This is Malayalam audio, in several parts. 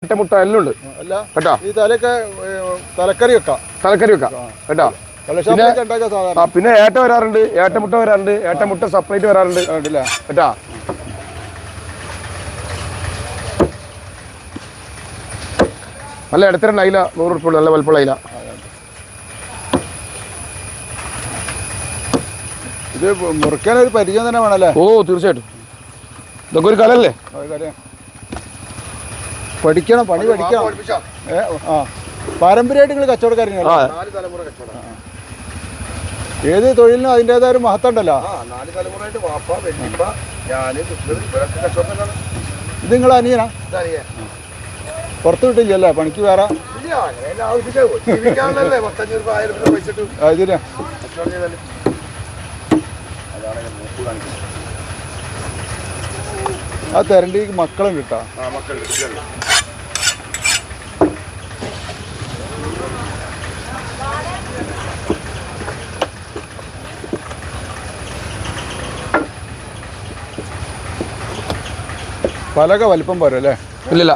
മുട്ട എല്ലാം ഉണ്ട് കേട്ടോ. ഈ തലയൊക്കെ തലക്കറി വെക്കാം കേട്ടോ. പിന്നെ ഏട്ട വരാറുണ്ട്, ഏട്ടമുട്ട വരാറുണ്ട്, ഏട്ടമുട്ട സെപ്പറേറ്റ് വരാറുണ്ട് കേട്ടോ. നല്ല ഇടത്തരം അയില 100 ഉറുപ്പിക, നല്ല വലുപ്പമുള്ള അയില. ഇത് മുറിക്കാനൊരു പരിചയം തന്നെ വേണല്ലേ? ഓ തീർച്ചയായിട്ടും, ഇതൊക്കെ ഒരു കലല്ലേ. പഠിക്കണം, പണി പഠിക്കണം. പാരമ്പര്യമായിട്ട് നിങ്ങൾ കച്ചവടക്കാരനാണ്. ഏത് തൊഴിലിനും അതിൻ്റെതായ ഒരു മഹത്വം ഉണ്ടല്ലോ. ഇത് നിങ്ങൾ അനിയനാ? പുറത്ത് വിട്ടില്ലല്ലേ പണിക്ക്? വേറെ ആ തെരണ്ടി മക്കളും കിട്ടാ. പലക വലിപ്പം പോരെ അല്ലേ? ഇല്ലില്ല,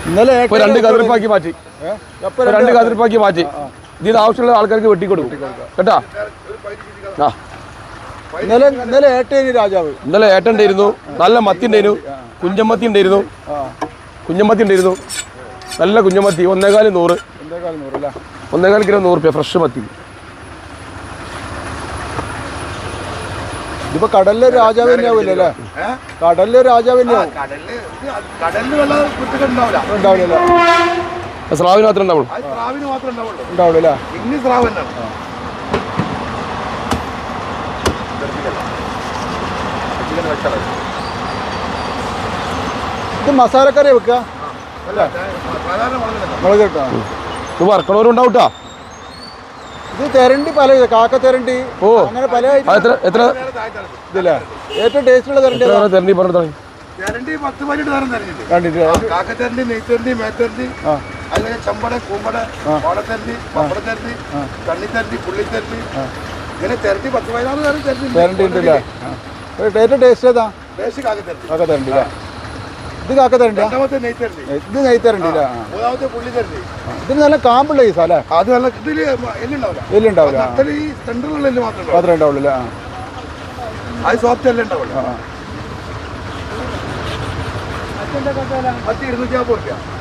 ഇന്നലെ 2 കതിർപ്പാക്കി മാറ്റി, 2 കതിർപ്പാക്കി മാറ്റി. ഇതിന് ആവശ്യമുള്ള ആൾക്കാർക്ക് വെട്ടിക്കൊടുക്കും കേട്ടാ. ഇന്നലെ ഏട്ടേനി രാജാവ്, ഇന്നലെ ഏട്ടുണ്ടായിരുന്നു, നല്ല മത്തി ഉണ്ടായിരുന്നു, കുഞ്ഞമത്തി ഉണ്ടായിരുന്നു, നല്ല കുഞ്ഞമത്തി. 1.25 100, 1.25 കിലോ 100 രൂപ ഫ്രഷ് മത്തി. ഇതിപ്പോ കടലിലെ രാജാവ് തന്നെ ആവില്ല അല്ലേ? കടലിലെ രാജാവ് തന്നെ ഉണ്ടാവില്ല. സ്രാവിന് മാത്രമേ ഉണ്ടാവുള്ളൂ. ഉണ്ടാവില്ല. ഇത് മസാലക്കറി വെക്കുക, മുളക് ഇട്ടാ. ഇത് വറക്കണവരുണ്ടാവും കേട്ടോ. ഇത് തെരണ്ടി പല, കാക്ക തെരണ്ടി, അങ്ങനെ പല ഇതില്ലേ ഏറ്റവും ടേസ്റ്റ് ഉള്ള തെരണ്ടി? തെരണ്ടി പറഞ്ഞു ചെമ്പട, കൂമ്പട, ഓടത്തരണ്ടി, പപ്പടത്തരണ്ടി, കണ്ണിത്തരണ്ടി, പുള്ളിത്തരണ്ടി, ഇങ്ങനെ തെരണ്ടി 10-14 തരം തെരണ്ടി ഉണ്ടല്ലേ. ഏറ്റവും ടേസ്റ്റ് ഏതാ? കാക്ക തെരണ്ടി. ഇത് കാക്ക തെരണ്ടി, ഇത് നെയ്ത്തരണ്ടി. ഇതിന് നല്ല കാമ്പുള്ള ഈ സാല. അത് നല്ല എല്ലുണ്ടാവില്ല, മാത്രമേ ഉണ്ടാവുള്ളൂ. അത് സോഫ്റ്റ് എല്ലാം ഉണ്ടാവുള്ളൂ. 250 രൂപ.